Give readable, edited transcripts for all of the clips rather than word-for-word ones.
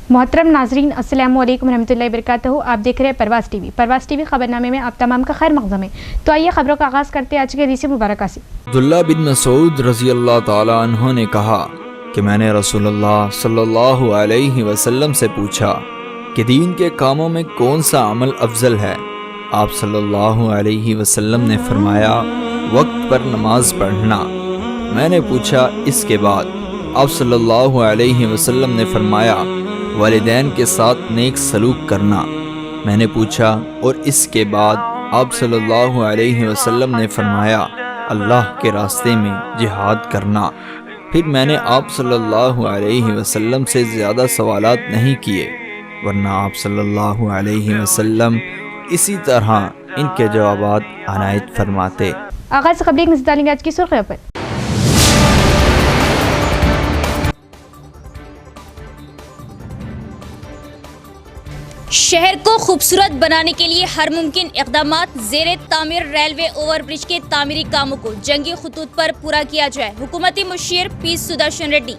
मोहतरम नाजरीन, अस्सलामु अलैकुम रहमतुल्लाहि वबरकातुहू। आप देख रहे हैं परवाज़ टीवी। परवाज़ टीवी खबरनामे में आप तमाम का खैर मक़दम है। तो आइए खबरों का आगाज़ करते हैं आज के हदीस मुबारक से। अब्दुल्लाह बिन मसूद रज़ी अल्लाह ताला अन्हु ने कहा कि मैंने रसूलुल्लाह सल्लल्लाहु अलैहि वसल्लम से पूछा कि दीन के कामों में कौन सा अमल अफजल है। आप सल्लल्लाहु अलैहि वसल्लम ने फरमाया, वक्त पर नमाज पढ़ना। मैंने पूछा, इसके बाद? आप सल्लल्लाहु अलैहि वसल्लम ने फरमाया, वालिदैन के साथ नेक सलूक करना। मैंने पूछा, और इसके बाद? आप सल्लल्लाहु अलैहि वसल्लम ने फरमाया, अल्लाह के रास्ते में जिहाद करना। फिर मैंने आप सल्लल्लाहु अलैहि वसल्लम से ज़्यादा सवालात नहीं किए, वरना आप सल्लल्लाहु अलैहि वसल्लम इसी तरह इनके जवाबात अनायत फरमाते। आगाज़ से खबरें नजर डालेंगे आज की सुर्खियों पर। शहर को खूबसूरत बनाने के लिए हर मुमकिन इक़दामात ज़ेरे तामीर रेलवे ओवरब्रिज के तामीरी कामों को जंगी खतूत पर पूरा किया जाए। हुकूमती मुशीर पी सुदर्शन रेड्डी।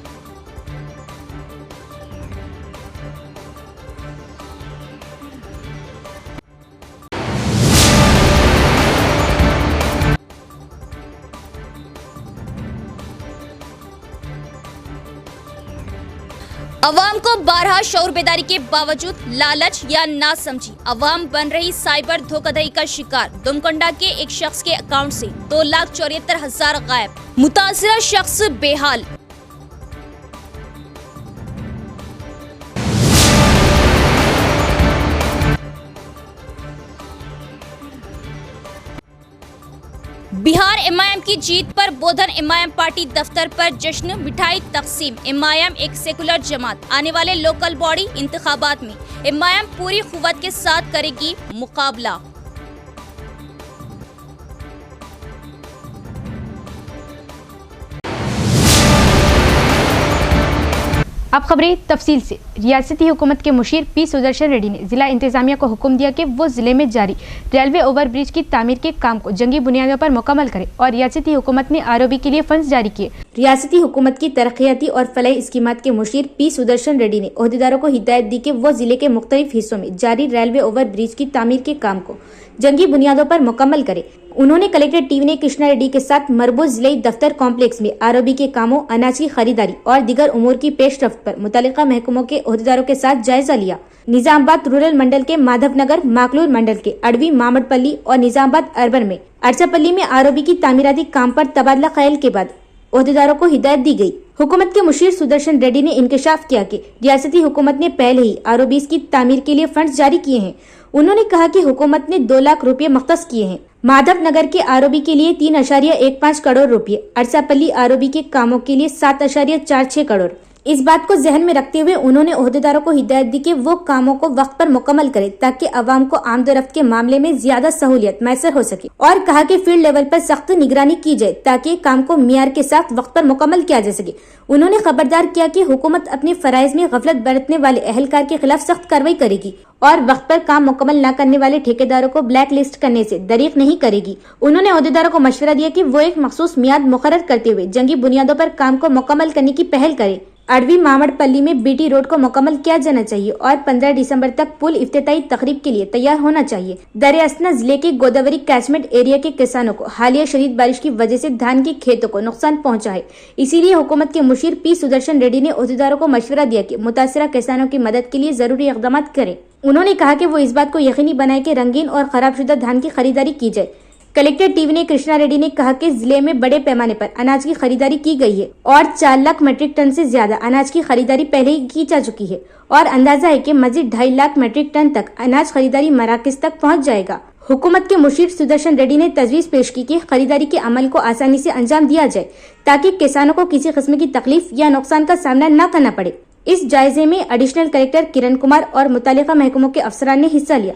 अवाम को बारहा शऊर बेदारी के बावजूद लालच या नासमझी अवाम बन रही साइबर धोखाधड़ी का शिकार। दुमकंडा के एक शख्स के अकाउंट से 2,74,000 गायब, मुतासिरा शख्स बेहाल। बिहार एमआईएम की जीत पर बोधन एमआईएम पार्टी दफ्तर पर जश्न, मिठाई तकसीम। एमआईएम एक सेकुलर जमात, आने वाले लोकल बॉडी इंतखाबात में एमआईएम पूरी कुव्वत के साथ करेगी मुकाबला। अब खबरें तफसील से। रियासती हुकूमत के मुशीर पी सुदर्शन रेड्डी ने जिला इंतजामिया को हुक्म दिया कि वो जिले में जारी रेलवे ओवरब्रिज की तामीर के काम को जंगी बुनियादों पर मुकम्मल करे और रियासती हुकूमत ने आरओबी के लिए फंड्स जारी किए। रियासती हुकूमत की तरक्याती और फलाही स्कीमात के मुशीर पी सुदर्शन रेड्डी ने ओहदेदारों को हिदायत दी कि वो जिले के मुख्तलिफ हिस्सों में जारी रेलवे ओवरब्रिज की तामीर के काम को जंगी बुनियादों पर मुकम्मल करे। उन्होंने कलेक्टर टीवी ने कृष्णा रेड्डी के साथ मरबूत जिले दफ्तर कॉम्प्लेक्स में आरओबी के कामों, अनाज की खरीदारी और दीगर उमूर की पेशरफ्त पर मुतल्लिका महकमों के ओहदेदारों के साथ जायजा लिया। निजामाबाद रूरल मंडल के माधवनगर, माकलूर मंडल के अडवी, मामड़पल्ली और निजामाबाद अर्बन में अरसापल्ली में आरओबी की तामीराती काम पर तबादला ख्याल के बाद ओहदेदारों को हिदायत दी गई। हुकूमत के मुशीर सुदर्शन रेड्डी ने इंकशाफ किया कि रियासती हुकूमत ने पहले ही आरओबीज की तामीर के लिए फंड जारी किए हैं। उन्होंने कहा कि हुकूमत ने 2 लाख रुपए मख्तस किए हैं। माधवनगर के आरओबी के लिए 3.15 करोड़ रुपए, अरसापल्ली आरओबी के कामों के लिए 7.46 करोड़। इस बात को जहन में रखते हुए उन्होंने ओहदेदारों को हिदायत दी कि वो कामों को वक्त पर मुकम्मल करें ताकि अवाम को आमदोरफ्त के मामले में ज्यादा सहूलियत मैसर हो सके, और कहा कि फील्ड लेवल पर सख्त निगरानी की जाए ताकि काम को मियार के साथ वक्त पर मुकम्मल किया जा सके। उन्होंने खबरदार किया कि हुकूमत अपने फराइज में गफलत बरतने वाले अहलकार के खिलाफ सख्त कार्रवाई करेगी और वक्त पर काम मुकम्मल न करने वाले ठेकेदारों को ब्लैक लिस्ट करने से दरीग नहीं करेगी। उन्होंने ओहदेदारों को मशवरा दिया कि वो एक मखसूस मियाद मुकर्रर करते हुए जंगी बुनियादों पर काम को मुकम्मल करने की पहल करें। अडवी मामड़पल्ली में बीटी रोड को मुकम्मल किया जाना चाहिए और 15 दिसंबर तक पुल इफ्तिताई तकरीब के लिए तैयार होना चाहिए। दरियासना जिले के गोदावरी कैचमेंट एरिया के किसानों को हालिया शदीद बारिश की वजह से धान के खेतों को नुकसान पहुंचा है। इसीलिए हुकूमत के मुशीर पी सुदर्शन रेड्डी ने ओहदेदारों को मशवरा दिया कि मुतासिरा किसानों की मदद के लिए जरूरी इक़दाम करें। उन्होंने कहा कि वो इस बात को यकीनी बनाए कि रंगीन और खराबशुदा धान की खरीदारी की जाए। कलेक्टर टीवी ने कृष्णा रेड्डी ने कहा कि जिले में बड़े पैमाने पर अनाज की खरीदारी की गई है और 4 लाख मीट्रिक टन से ज्यादा अनाज की खरीदारी पहले ही की जा चुकी है और अंदाजा है कि मजीद 2.5 लाख मीट्रिक टन तक अनाज खरीदारी मराकज तक पहुंच जाएगा। हुकूमत के मुशीर सुदर्शन रेड्डी ने तजवीज पेश की कि खरीदारी के अमल को आसानी से अंजाम दिया जाए ताकि किसानों को किसी किस्म की तकलीफ या नुकसान का सामना न करना पड़े। इस जायजे में एडिशनल कलेक्टर किरण कुमार और मुतल्लिका महकमों के अफसरान ने हिस्सा लिया।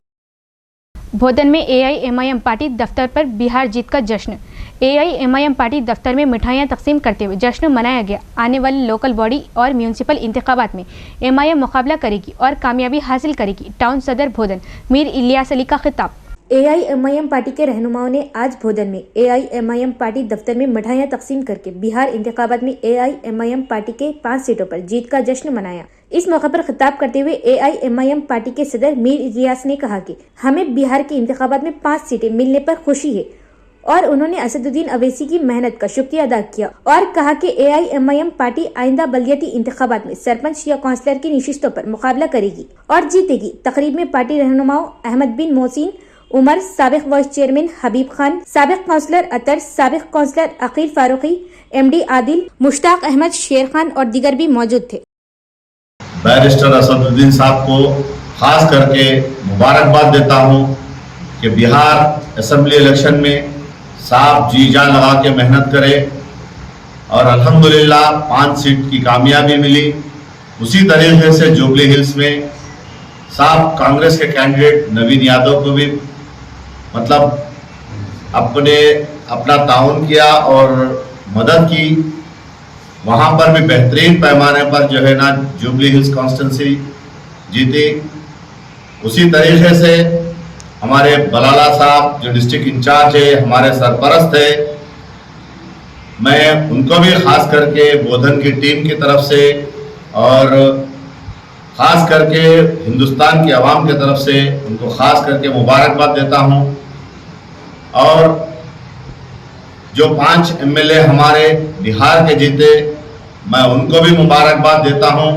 बोधन में एआईएमआईएम पार्टी दफ्तर पर बिहार जीत का जश्न। एआईएमआईएम पार्टी दफ्तर में मिठाइयां तकसीम करते हुए जश्न मनाया गया। आने वाले लोकल बॉडी और म्यूनसिपल इंतखाबात में एमआईएम मुकाबला करेगी और कामयाबी हासिल करेगी। टाउन सदर बोधन मीर इलियास अली का खिताब। AIMIM पार्टी के रहनुमाओं ने आज भोदन में AIMIM पार्टी दफ्तर में मिठाइयां तकसीम करके बिहार इंतखाबात में AIMIM पार्टी के 5 सीटों पर जीत का जश्न मनाया। इस मौके पर खिताब करते हुए AIMIM पार्टी के सदर मीर इलियास ने कहा कि हमें बिहार के इंतखाबात में 5 सीटें मिलने पर खुशी है और उन्होंने असदुद्दीन अवैसी की मेहनत का शुक्रिया अदा किया और कहा कि AIMIM पार्टी आइंदा बल्दियाती इंतखाबात में सरपंच या काउंसलर की नशिस्तों पर मुकाबला करेगी और जीतेगी। तकरीब में पार्टी रहनुमाओं अहमद बिन मोहसिन उमर, साबिक वाइस चेयरमैन हबीब खान, साबिक काउंसलर अतर, साबिक काउंसलर अकील फारूकी, MD आदिल, मुश्ताक अहमद, शेर खान और दीगर भी मौजूद थे। बैरिस्टर असदुद्दीन साहब को खास करके मुबारकबाद देता हूं कि बिहार असेंबली इलेक्शन में साहब जी जान लगा के मेहनत करे और अल्हम्दुलिल्लाह 5 सीट की कामयाबी मिली। उसी तरीके से जुबली हिल्स में साहब कांग्रेस के कैंडिडेट नवीन यादव को भी अपना ताउन किया और मदद की। वहाँ पर भी बेहतरीन पैमाने पर जो है ना जुबली हिल्स कॉन्स्टिट्यूंसी जीती। उसी तरीके से हमारे बलाला साहब जो डिस्ट्रिक्ट इंचार्ज है, हमारे सरपरस्त है, मैं उनको भी खास करके बोधन की टीम की तरफ से और खास करके हिंदुस्तान की आवाम की तरफ से उनको खास करके मुबारकबाद देता हूं। और जो 5 MLA हमारे बिहार के जीते, मैं उनको भी मुबारकबाद देता हूं।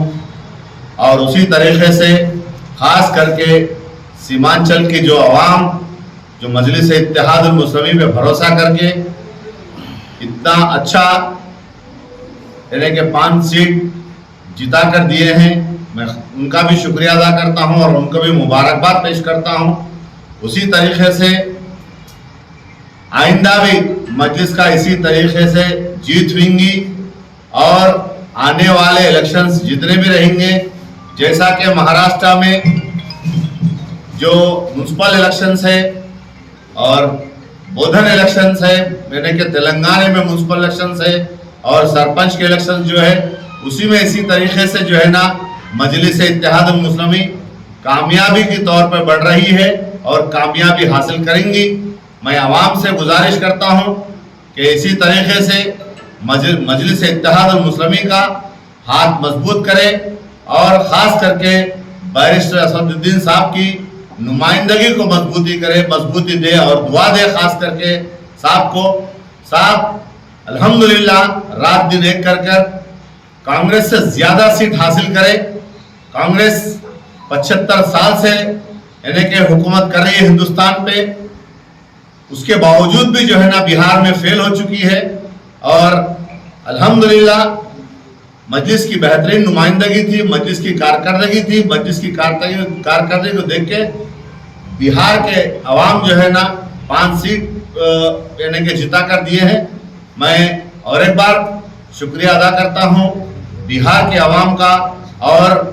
और उसी तरीके से खास करके सीमांचल की जो आवाम जो मजलिस इत्तेहाद उल मुस्लिमीन पे भरोसा करके इतना अच्छा यानी कि 5 सीट जिता कर दिए हैं, मैं उनका भी शुक्रिया अदा करता हूं और उनको भी मुबारकबाद पेश करता हूं। उसी तरीके से आइंदा भी मजलिस का इसी तरीके से जीत होंगी और आने वाले इलेक्शंस जितने भी रहेंगे, जैसा कि महाराष्ट्र में जो म्यूनसिपल इलेक्शंस है और बोधन इलेक्शंस है, यानी कि तेलंगाना में म्यूनसिपल इलेक्शंस है और सरपंच के इलेक्शन जो है उसी में इसी तरीके से जो है ना मजलिस इत्तेहाद उल मुस्लिमीन कामयाबी के तौर पर बढ़ रही है और कामयाबी हासिल करेंगी। मैं आवाम से गुजारिश करता हूं कि इसी तरीके से मजलिस इत्तेहाद उल मुस्लिमीन का हाथ मजबूत करे और ख़ास करके बैरिस्टर असदुद्दीन साहब की नुमाइंदगी को मजबूती करे, मजबूती दे और दुआ दे खास करके साहब को। साहब अल्हम्दुलिल्लाह रात दिन एक कर कांग्रेस से ज़्यादा सीट हासिल करे। कांग्रेस 75 साल से यानी कि हुकूमत कर रही है हिंदुस्तान पे, उसके बावजूद भी जो है ना बिहार में फेल हो चुकी है। और अल्हम्दुलिल्लाह मजलिस की बेहतरीन नुमाइंदगी थी, मजलिस की कारकर्दगी थी। मजलिस की कारकर्दगी को देख के बिहार के अवाम जो है ना 5 सीट यानी कि जिता कर दिए हैं। मैं और एक बार शुक्रिया अदा करता हूं बिहार के अवाम का और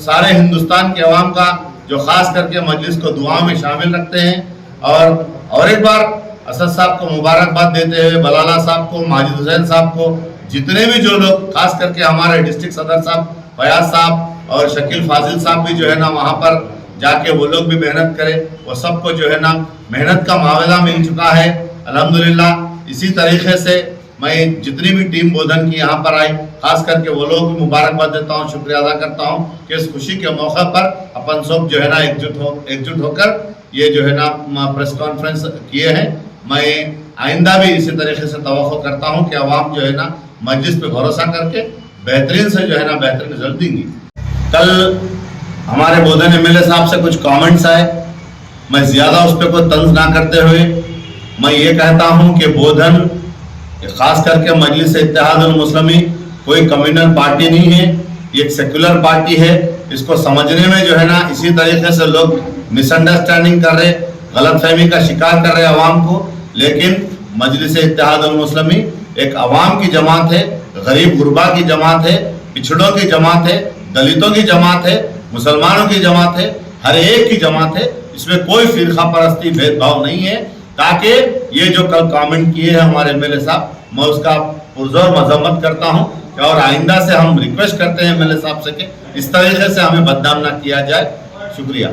सारे हिंदुस्तान के अवाम का जो खास करके मजलिस को दुआ में शामिल रखते हैं। और एक बार असद साहब को मुबारकबाद देते हुए बलाला साहब को, माजिद हुसैन साहब को, जितने भी जो लोग खास करके हमारे डिस्ट्रिक्ट सदर साहब फयाज साहब और शकील फाजिल साहब भी जो है ना वहाँ पर जाके वो लोग भी मेहनत करें, वो सबको जो है ना मेहनत का मावला मिल चुका है अल्हम्दुलिल्लाह। इसी तरीके से मैं जितनी भी टीम बोधन की यहाँ पर आई खास करके वो लोग भी मुबारकबाद देता हूँ, शुक्रिया अदा करता हूँ कि इस खुशी के मौके पर अपन सब जो है ना एकजुट होकर ये जो है ना प्रेस कॉन्फ्रेंस किए हैं। मैं आइंदा भी इसी तरीके से तवक्को करता हूँ कि आवाम जो है ना मजलिस पे भरोसा करके बेहतरीन से जो है ना बेहतरीन रिजल्ट देंगी। कल हमारे बोधन MLA साहब से कुछ कमेंट्स आए, मैं ज़्यादा उस पर कोई तंज ना करते हुए मैं ये कहता हूँ कि बोधन खास करके मजलिस इत्तेहाद उल मुस्लिमीन कोई कम्युनल पार्टी नहीं है, ये एक सेकुलर पार्टी है। इसको समझने में जो है ना इसी तरीके से लोग मिसअंडरस्टैंडिंग कर रहे, गलतफहमी का शिकार कर रहे अवाम को। लेकिन मजलिस इत्तेहाद उल मुस्लिमीन एक अवाम की जमात है, गरीब गुरबा की जमात है, पिछड़ों की जमात है, दलितों की जमात है, मुसलमानों की जमात है, हर एक की जमात है। इसमें कोई फिरका परस्ती भेदभाव नहीं है। ताकि ये जो कल कमेंट किए हैं हमारे MLA साहब, मैं उसका पुरजोर मजम्मत करता हूँ और आइंदा से हम रिक्वेस्ट करते हैं MLA साहब से कि इस तरीके से हमें बदनाम ना किया जाए। शुक्रिया।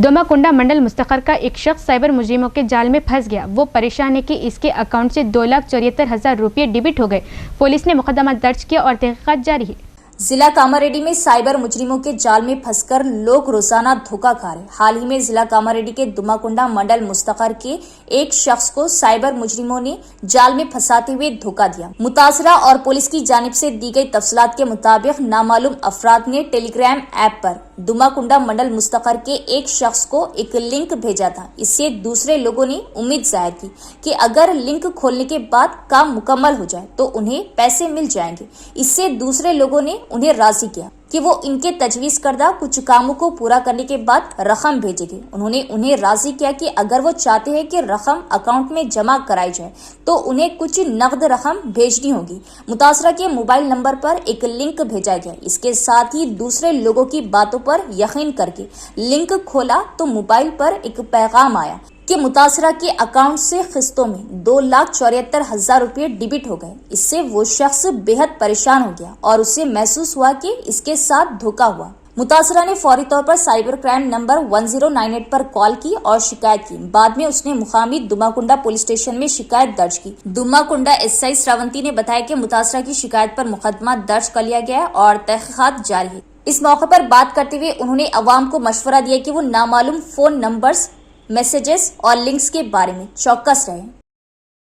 दोमाकुंडा मंडल मुस्तखर का एक शख्स साइबर मुजरिमों के जाल में फंस गया। वो परेशान है कि इसके अकाउंट से 2,74,000 रुपये डेबिट हो गए। पुलिस ने मुकदमा दर्ज किया और तहकीकात जारी है। जिला कामारेड्डी में साइबर मुजरिमों के जाल में फंसकर लोग रोजाना धोखा खा रहे। हाल ही में जिला कामारेड्डी के दुमाकुंडा मंडल मुस्तखर के एक शख्स को साइबर मुजरिमों ने जाल में फंसाते हुए धोखा दिया। मुतासरा और पुलिस की जानिब से दी गई तफसीलात के मुताबिक नामालूम अफराद ने टेलीग्राम ऐप पर दुमाकुंडा मंडल मुस्तखर के एक शख्स को एक लिंक भेजा था। इससे दूसरे लोगों ने उम्मीद जाहिर की कि अगर लिंक खोलने के बाद काम मुकम्मल हो जाए तो उन्हें पैसे मिल जाएंगे। इससे दूसरे लोगों ने उन्हें राजी किया कि वो इनके तजवीज करदा कुछ कामों को पूरा करने के बाद रकम भेजेंगे। उन्होंने उन्हें राजी किया कि अगर वो चाहते हैं कि रकम अकाउंट में जमा कराई जाए तो उन्हें कुछ नकद रकम भेजनी होगी। मुतासरा के मोबाइल नंबर पर एक लिंक भेजा गया। इसके साथ ही दूसरे लोगों की बातों पर यकीन करके लिंक खोला तो मोबाइल पर एक पैगाम आया कि मुतासरा के अकाउंट से किस्तों में 2,74,000 रुपये डेबिट हो गए। इससे वो शख्स बेहद परेशान हो गया और उसे महसूस हुआ कि इसके साथ धोखा हुआ। मुतासरा ने फौरी तौर पर साइबर क्राइम नंबर 1098 पर कॉल की और शिकायत की। बाद में उसने मुकामी दुमाकुंडा पुलिस स्टेशन में शिकायत दर्ज की। दुमाकुंडा एसआई श्रावंती ने बताया कि मुतासरा की शिकायत पर मुकदमा दर्ज कर लिया गया और तहकीकात जारी है। इस मौके पर बात करते हुए उन्होंने अवाम को मशवरा दिया कि वो नामालूम फोन नंबर्स, मैसेजेस और लिंक्स के बारे में चौकस रहे।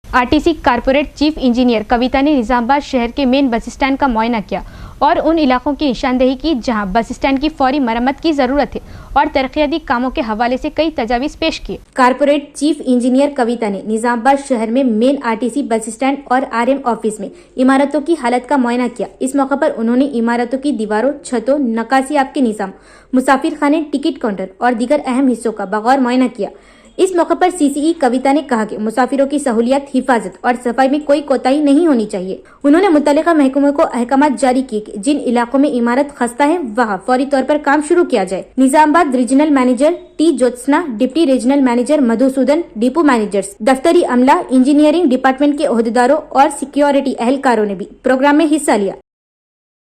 आरटीसी कारपोरेट चीफ इंजीनियर कविता ने निजामाबाद शहर के मेन बस स्टैंड का मुआयना किया और उन इलाकों की निशानदेही की जहां बस स्टैंड की फौरी मरम्मत की जरूरत है और तरक्याती कामों के हवाले से कई तजावीज पेश किए। कारपोरेट चीफ इंजीनियर कविता ने निजामाबाद शहर में मेन आरटीसी बस स्टैंड और आरएम ऑफिस में इमारतों की हालत का मुआयना किया। इस मौके पर उन्होंने इमारतों की दीवारों, छतों, नक्काशियाब के निजाम, मुसाफिर खाने, टिकट काउंटर और दीगर अहम हिस्सों का बगौर मुआयना किया। इस मौके पर सीसीई कविता ने कहा कि मुसाफिरों की सहूलियत, हिफाजत और सफाई में कोई कोताही नहीं होनी चाहिए। उन्होंने मुतल्लिका महकमों को अहकामात जारी किए कि जिन इलाकों में इमारत खस्ता है वहां फौरी तौर पर काम शुरू किया जाए। Nizamabad regional manager T Jyotsna, deputy regional manager Madhusudan, depot managers, दफ्तरी अमला, इंजीनियरिंग डिपार्टमेंट के ओहदेदारों और सिक्योरिटी एहलकारों ने भी प्रोग्राम में हिस्सा लिया।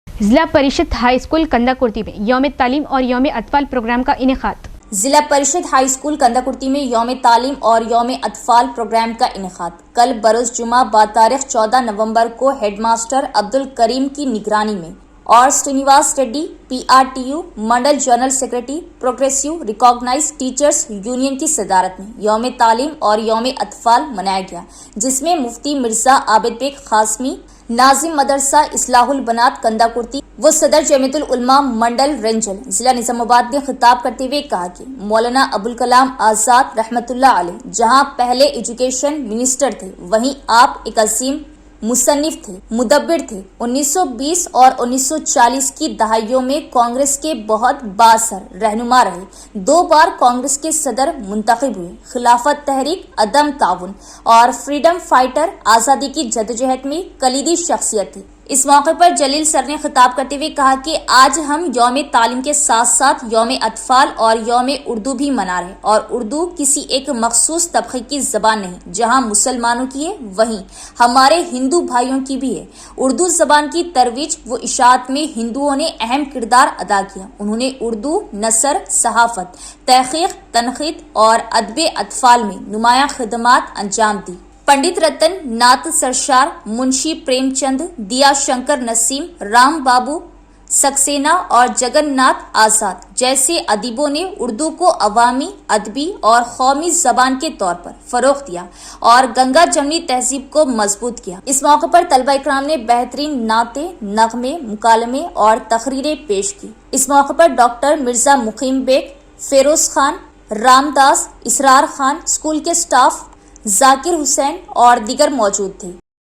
जिला परिषद हाई स्कूल कंदाकुर्ती में यौम तालीम और यौम अतफाल प्रोग्राम का इनेकाद। जिला परिषद हाई स्कूल कंदाकुर्ती में यौम तालीम और यौम अतफाल प्रोग्राम का इनेकाद कल बरोज जुमा बातारीख 14 नवंबर को हेडमास्टर अब्दुल करीम की निगरानी में और Srinivas Reddy PRTU mandal general secretary progressive recognise teachers union की सदारत में यौम तालीम और यौम अतफाल मनाया गया, जिसमें मुफ्ती मिर्जा आबिद बेग कासमी, नाजिम मदरसा इस्लाहुल बनात कंदाकुर्ती वो सदर जमीयतुल उलमा मंडल रंजल जिला निजामाबाद ने खिताब करते हुए कहा कि मौलाना अबुल कलाम आजाद रहमतुल्लाह अलैह जहां पहले एजुकेशन मिनिस्टर थे, वहीं आप एक अजीम मुसन्निफ थे, मुदब्बिर थे। 1920 और 1940 की दहाइयों में कांग्रेस के बहुत बासर रहनुमा रहे। 2 बार कांग्रेस के सदर मुंतखब हुए। खिलाफत तहरीक, अदम ताउन और फ्रीडम फाइटर आज़ादी की जदोजहद में कलीदी शख्सियत थी। इस मौके पर जलील सर ने खिताब करते हुए कहा कि आज हम यौम तालीम के साथ साथ यौम अतफाल और यौम उर्दू भी मना रहे हैं और उर्दू किसी एक मखसूस तबके की जबान नहीं, जहां मुसलमानों की है वहीं हमारे हिंदू भाइयों की भी है। उर्दू जबान की तरवीज व इशाअत में हिंदुओं ने अहम किरदार अदा किया। उन्होंने उर्दू नसर, सहाफत, तहकीक, तनकीद और अदब अतफाल में नुमाया खिदमात अंजाम दी। पंडित रतन नाथ सरशार, मुंशी प्रेमचंद, दिया शंकर नसीम, राम बाबू सक्सेना और जगन्नाथ आजाद जैसे अदीबों ने उर्दू को अवामी, अदबी और कौमी जबान के तौर पर फरोग दिया और गंगा जमनी तहजीब को मजबूत किया। इस मौके पर तलबा इकराम ने बेहतरीन नाते, नगमे, मुकालमे और तकरीरें पेश की। इस मौके पर डॉक्टर मिर्जा मुकीम बेग, फेरोज खान, रामदास, इसरार खान, स्कूल के स्टाफ, जाकिर हुसैन और दीगर मौजूद थे।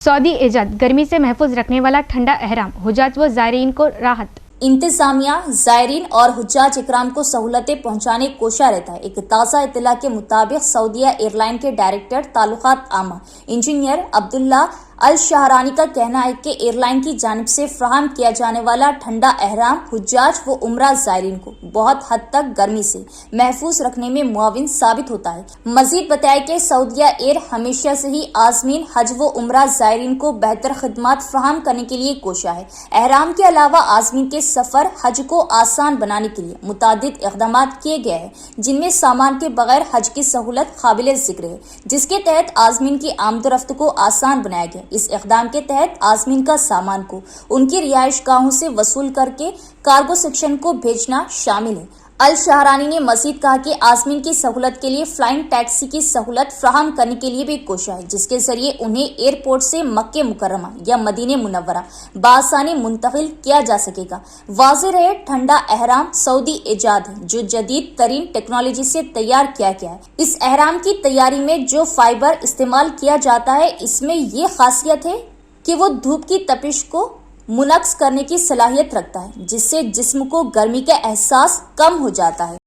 सऊदी इजाद गर्मी से महफूज रखने वाला ठंडा एहराम, हुज्जाज व ज़ायरीन को राहत। इंतजामिया ज़ायरीन और हुज्जाज इकराम को सहूलतें पहुंचाने कोशा रहता है। एक ताज़ा इत्तला के मुताबिक सऊदिया एयरलाइन के डायरेक्टर ताल्लुकात आमा इंजीनियर अब्दुल्ला अल शाहरानी का कहना है कि एयरलाइन की जानिब से फ्राहम किया जाने वाला ठंडा एहराम हुज्जाज व उमरा ज़ायरीन को बहुत हद तक गर्मी से महफूज रखने में मुआविन साबित होता है। मजीद बताया कि सऊदिया एयर हमेशा से ही आज़मीन हज व उम्रा ज़ायरीन को बेहतर खिदमत फराहम करने के लिए कोशा है। एहराम के अलावा आज़मीन के सफर हज को आसान बनाने के लिए मुतादिद इक़दाम किए गए हैं, जिनमें सामान के बगैर हज की सहूलत काबिल जिक्र है, जिसके तहत आज़मीन की आमदोरफ्त को आसान बनाया गया। इस इक़दाम के तहत आज़मीन का सामान को उनकी रिहाइश गाहों से वसूल करके कार्गो सेक्शन को भेजना शामिल है। अल शहरानी ने मजीद कहा कि आज़मीन की सहूलत के लिए फ्लाइंग टैक्सी की सहूलत फ्राहम करने के लिए भी कोशा है, जिसके जरिए उन्हें एयरपोर्ट से मक्के मुकर्रमा या मदीने मुनव्वरा बासानी मुंतकिल किया जा सकेगा। वाज़ेह रहे, ठंडा एहराम सऊदी इजाद है जो जदीद तरीन टेक्नोलॉजी से तैयार किया गया है। इस एहराम की तैयारी में जो फाइबर इस्तेमाल किया जाता है, इसमें ये खासियत है कि वो धूप की तपिश को मुनक्स करने की सलाहियत रखता है, जिससे जिस्म को गर्मी का एहसास कम हो जाता है।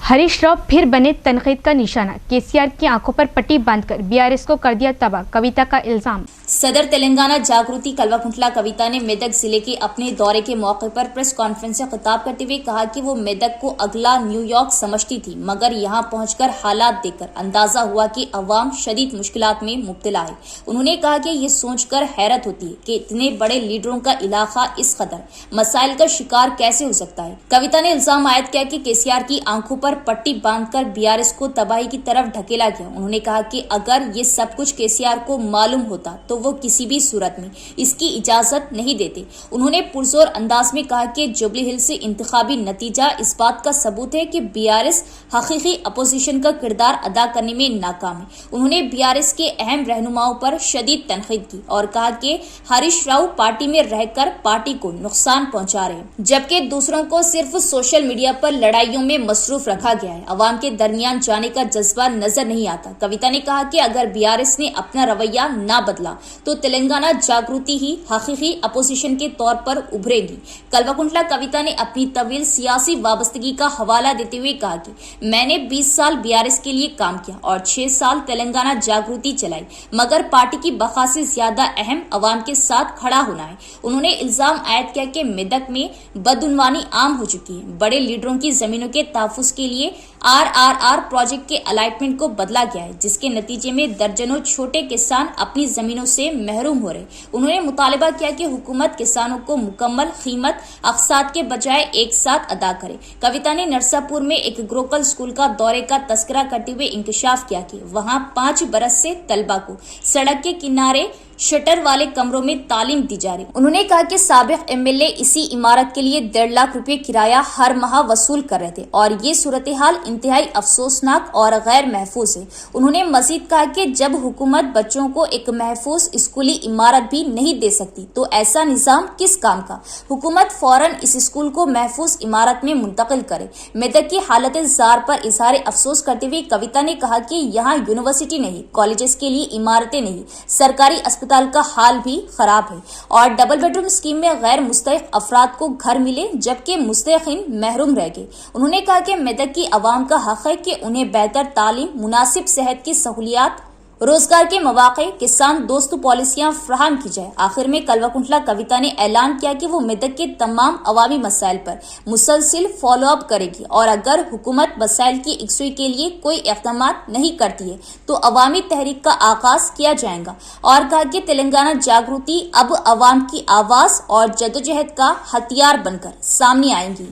हरीश राव फिर बने तनकीद का निशाना, केसीआर की आंखों पर पट्टी बांधकर बीआरएस को कर दिया तबाह, कविता का इल्जाम। सदर तेलंगाना जागृति कल्वाकुंटला कविता ने मेदक जिले के अपने दौरे के मौके पर प्रेस कॉन्फ्रेंस से खिताब करते हुए कहा कि वो मेदक को अगला न्यूयॉर्क समझती थी, मगर यहाँ पहुंचकर हालात देखकर अंदाजा हुआ कि अवाम शदीद मुश्किलात में मुब्तला है। उन्होंने कहा कि ये सोचकर हैरत होती है कि इतने बड़े लीडरों का इलाका इस कदर मसाइल का शिकार कैसे हो सकता है। कविता ने इल्जाम आयद किया कि केसीआर की आंखों पर पट्टी बांधकर बीआरएस को तबाही की तरफ ढकेला गया। उन्होंने कहा कि अगर ये सब कुछ केसीआर को मालूम होता तो वो किसी भी सूरत में इसकी इजाजत नहीं देते। उन्होंने पुरजोर अंदाज में कहा कि जुबली हिल से इंतखाबी नतीजा इस बात का सबूत है कि बीआरएस हकीकी अपोजिशन का किरदार अदा करने में नाकाम है। उन्होंने बीआरएस के अहम रहनुमाओं पर शदीद तनकीद की और कहा कि हरीश राव पार्टी में रहकर पार्टी को नुकसान पहुंचा रहे हैं, जबकि दूसरों को सिर्फ सोशल मीडिया पर लड़ाइयों में मसरूफ रखा गया है। अवाम के दरमियान जाने का जज्बा नजर नहीं आता। कविता ने कहा कि अगर बीआरएस ने अपना रवैया ना बदला तो तेलंगाना जागृति ही हकीकी अपोजिशन के तौर पर उभरेगी। कल्वाकुंटला कविता ने अपनी तवील सियासी वाबस्तगी का हवाला देते हुए कहा कि मैंने 20 साल बीआरएस के लिए काम किया और 6 साल तेलंगाना जागृति चलाई, मगर पार्टी की बका से ज्यादा अहम अवाम के साथ खड़ा होना है। उन्होंने इल्जाम आयद किया कि मेदक में बदउनवानी आम हो चुकी है। बड़े लीडरों की जमीनों के तहफ्फुज़ के लिए आरआरआर प्रोजेक्ट के अलाइटमेंट को बदला गया है, जिसके नतीजे में दर्जनों छोटे किसान अपनी जमीनों से महरूम हो रहे। उन्होंने मुतालबा किया कि हुकूमत किसानों को मुकम्मल कीमत अक़सात के बजाय एक साथ अदा करे। कविता ने नरसापुर में एक गुरुकुल स्कूल का दौरे का तस्करा करते हुए इंकशाफ किया कि वहां 5 बरस से तलबा को सड़क के किनारे शटर वाले कमरों में तालीम दी जा रही। उन्होंने कहा कि साबिक एमएलए इसी इमारत के लिए 1.5 लाख रुपए किराया हर माह वसूल कर रहे थे और ये सूरत हाल इंतहाई अफसोसनाक और गैर महफूज है। उन्होंने मजीद कहा कि जब हुकूमत बच्चों को एक महफूज स्कूली इमारत भी नहीं दे सकती तो ऐसा निजाम किस काम का। हुकूमत फौरन इस स्कूल को महफूज इमारत में मुंतकिल करे। मेदक की हालत जार पर इजहार अफसोस करते हुए कविता ने कहा कि यहाँ यूनिवर्सिटी नहीं, कॉलेजेस के लिए इमारतें नहीं, सरकारी अस्पताल का हाल भी खराब है और डबल बेडरूम स्कीम में गैर मुस्तहिक अफराद को घर मिले जबकि मुस्तहिकीन महरूम रह गए। उन्होंने कहा कि मेदक की आवाम का हक है कि उन्हें बेहतर तालीम, मुनासिब सेहत की सहूलियात, रोजगार के मौके, किसान दोस्त पॉलिसियां फ्राहम की जाए। आखिर में कल्वाकुंटला कविता ने ऐलान किया कि वो मेदक के तमाम अवामी मसाइल पर मुसलसिल फॉलो अप करेगी और अगर हुकूमत मसाइल की इकसूई के लिए कोई इक़दाम नहीं करती है तो अवामी तहरीक का आगाज किया जाएगा और कहा कि तेलंगाना जागृति अब अवाम की आवाज और जदोजहद का हथियार बनकर सामने आएंगी।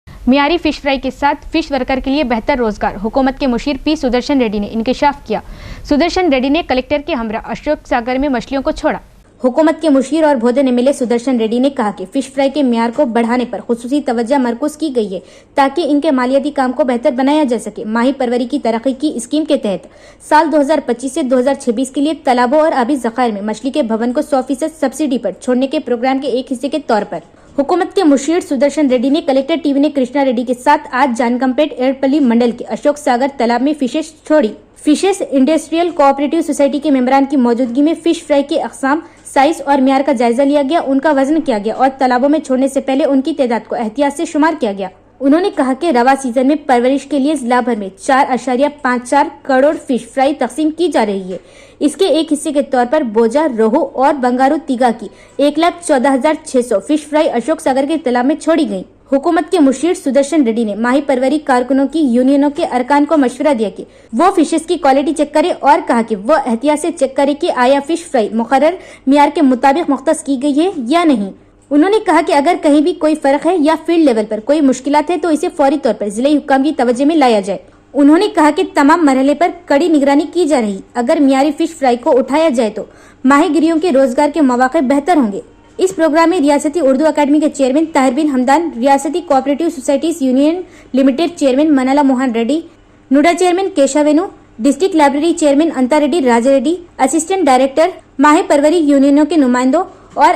मियारी फिश फ्राई के साथ फिश वर्कर के लिए बेहतर रोजगार, हुकूमत के मुशीर पी सुदर्शन रेड्डी ने इंकशाफ किया। सुदर्शन रेड्डी ने कलेक्टर के हमरा अशोक सागर में मछलियों को छोड़ा। हुकूमत के मुशीर और भोजन एमएलए सुदर्शन रेड्डी ने कहा कि फिश फ्राई के म्यार को बढ़ाने पर खुसूसी तवज्जो मरकूज की गई है ताकि इनके मालियाती काम को बेहतर बनाया जा सके। माही परवरी की तरक्की की स्कीम के तहत साल 2025 से 2026 के लिए तालाबों और आबी ज़खायर में मछली के भवन को 100% सब्सिडी पर छोड़ने के प्रोग्राम के एक हिस्से के तौर पर हुकूमत के मुशीर सुदर्शन रेड्डी ने कलेक्टर टीवी ने कृष्णा रेड्डी के साथ आज जानकमपेट एयरपल्ली मंडल के अशोक सागर तालाब में फिशेस छोड़ी। फिशेस इंडस्ट्रियल कोऑपरेटिव सोसाइटी के मेंबरान की मौजूदगी में फिश फ्राई के अक़साम, साइज और म्यार का जायजा लिया गया, उनका वजन किया गया और तालाबों में छोड़ने से पहले उनकी तादाद को एहतियात से शुमार किया गया। उन्होंने कहा कि रवा सीजन में परवरिश के लिए जिला भर में 4.54 करोड़ फिश फ्राई तकसीम की जा रही है। इसके एक हिस्से के तौर पर बोजा, रोहू और बंगारू तीगा की 1,14,600 फिश फ्राई अशोक सागर के तालाब में छोड़ी गई। हुकूमत के मुशीर सुदर्शन रेड्डी ने माही परवरी कारकुनों की यूनियनों के अरकान को मशवरा दिया कि वो फिशेस की क्वालिटी चेक करे और कहा कि वो एहतियात से चेक करे कि आया फिश फ्राई मुकर्रर मियार के मुताबिक मुख्तस की गई है या नहीं। उन्होंने कहा कि अगर कहीं भी कोई फर्क है या फील्ड लेवल पर कोई मुश्किलात है तो इसे फौरी तौर पर जिले हुक्काम की तवज्जो में लाया जाए। उन्होंने कहा कि तमाम मरहले पर कड़ी निगरानी की जा रही, अगर मियारी फिश फ्राई को उठाया जाए तो माहीगिरियों के रोजगार के मौके बेहतर होंगे। इस प्रोग्राम में रियासती उर्दू अकादमी के चेयरमैन ताहिर बिन हमदान, रियासती cooperative societies union limited chairman Manala Mohan Reddy, NUDA chairman Keshavenu, district library chairman Anta Reddy Raja Reddy, assistant director माही परवरी यूनियनों के नुमाइंदों और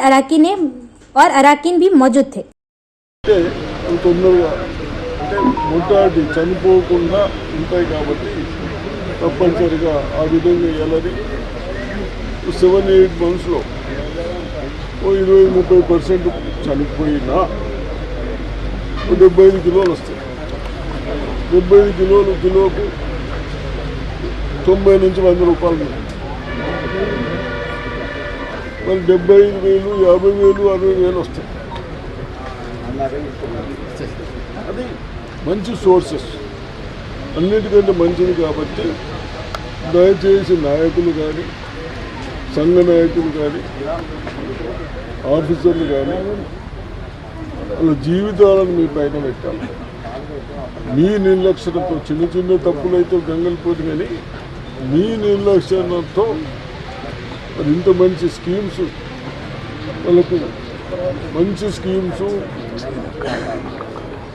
अराकीन भी मौजूद थे। ముట్టాడి చనిపోకుండా ఉంటాయి కాబట్టి తప్పనిసరిగా ఆ విధంగా వెళ్ళని 7-8 మంత్స్లో 20-30% చనిపోయినా 75 కిలోలు వస్తాయి. 75 కిలోలు కిలోకు 90 నుంచి 100 రూపాయలు. మరి 75,000, 50,000, 60,000 వస్తాయి. అది మంచి సోర్సెస్, అన్నిటికంటే మంచిది. కాబట్టి దయచేసి నాయకులు కానీ, సంఘ నాయకులు కానీ, ఆఫీసర్లు కానీ వాళ్ళ జీవితాలను మీ పైన పెట్టాలి. మీ నిర్లక్ష్యంతో చిన్న చిన్న తప్పులైతే గంగలిపోతుంది, కానీ మీ నిర్లక్ష్యంతో మరి ఇంత మంచి స్కీమ్స్, వాళ్ళకు మంచి స్కీమ్స్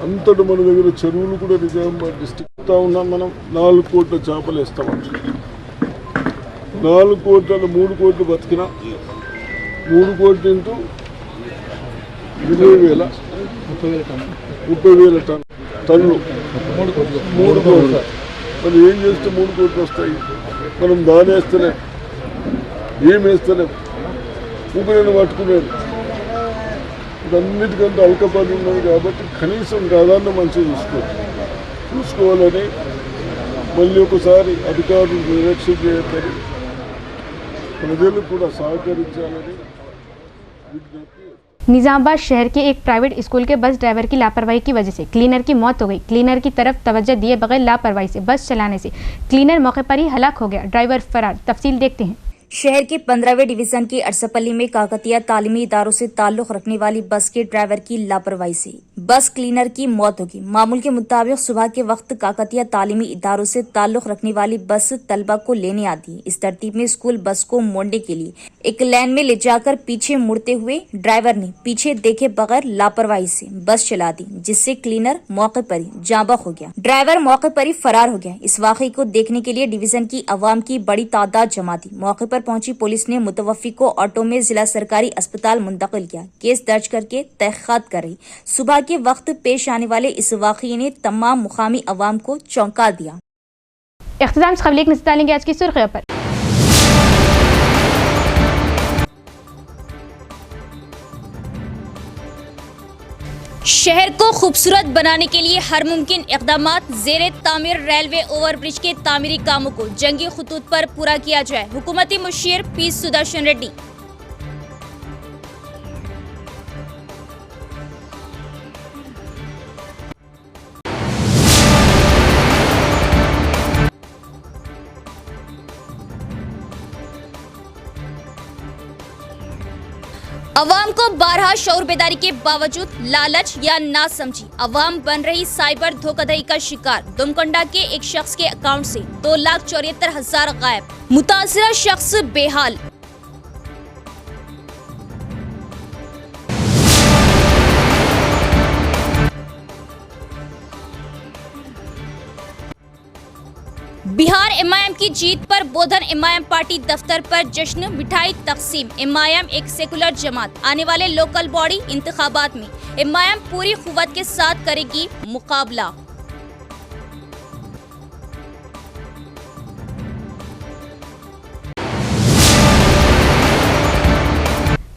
అంతటా మన దగ్గర చెరువులు కూడా నిజామాబాద్ డిస్ట్రిక్ట్ ఉన్నాం. మనం 4 కోట్ల చేపలు వేస్తామంట. 4 కోట్ల 3 కోట్లు బతికినా 3 కోట్లు ఇంటూ 20,000 30,000 టన్నులు 3 కోట్లు. మరి ఏం చేస్తే 3 కోట్లు వస్తాయి? మనం దాని వేస్తలేం, ఏం వేస్తలేం, ఊపిరిని పట్టుకునేది. ఇదన్నిటికంటే అల్కపడి ఉన్నది. కాబట్టి కనీసం దాదాన్ని మంచిగా చూసుకోవాలని మళ్ళీ ఒకసారి అధికారులు నిరీక్షణ చేయొద్దని, ప్రజలు కూడా సహకరించాలని విజ్ఞప్తి. निजामाबाद शहर के एक प्राइवेट स्कूल के बस ड्राइवर की लापरवाही की वजह से क्लीनर की मौत हो गई। क्लीनर की तरफ तवज्जो दिए बगैर लापरवाही से बस चलाने से क्लीनर मौके पर ही हलाक हो गया, ड्राइवर फरार। तफसील देखते हैं। शहर के 15वें डिवीजन की अरसपल्ली में काकतिया तालीमी इदारों से ताल्लुक रखने वाली बस के ड्राइवर की लापरवाही से बस क्लीनर की मौत होगी। मामूल के मुताबिक सुबह के वक्त काकतिया तालीमी इदारों से ताल्लुक रखने वाली बस तलबा को लेने आती है। इस तरतीब में स्कूल बस को मोड़ने के लिए एक लाइन में ले जाकर पीछे मुड़ते हुए ड्राइवर ने पीछे देखे बगैर लापरवाही से बस चला दी, जिससे क्लीनर मौके पर ही जांबा हो गया। ड्राइवर मौके पर ही फरार हो गया। इस वाकये को देखने के लिए डिवीजन की अवाम की बड़ी तादाद जमा थी। मौके पर पहुंची पुलिस ने मुतवफ़ी को ऑटो में जिला सरकारी अस्पताल मुंतकिल किया। केस दर्ज करके तहक़ीक़ात कर रही। सुबह के वक्त पेश आने वाले इस वाक़ये ने तमाम मुकामी अवाम को चौंका दिया। इख्तिताम से ख़बर एक नज़र डालेंगे आज की सुर्खियों पर। शहर को खूबसूरत बनाने के लिए हर मुमकिन इक़दामात ज़ेरे तामीर रेलवे ओवरब्रिज के तामीरी कामों को जंगी खतूत पर पूरा किया जाए। हुकूमती मुशीर पी सुदर्शन रेड्डी। अवाम को बारहा शऊर बेदारी के बावजूद लालच या ना समझी अवाम बन रही साइबर धोखाधड़ी का शिकार। दुमकोंडा के एक शख्स के अकाउंट से 2,74,000 गायब, मुतासिरा शख्स बेहाल। बिहार एमआईएम की जीत पर बोधन एमआईएम पार्टी दफ्तर पर जश्न, मिठाई तकसीम। एमआईएम एक सेकुलर जमात, आने वाले लोकल बॉडी इंतखाबात में एमआईएम पूरी कुव्वत के साथ करेगी मुकाबला।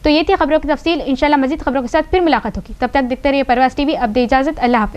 तो ये थी खबरों की तफसील। इंशाल्लाह मजीद खबरों के साथ फिर मुलाकात होगी। तब तक देखते रहिए परवाज़ टीवी। अब दे इजाज़त, अल्लाह हाफ़िज़।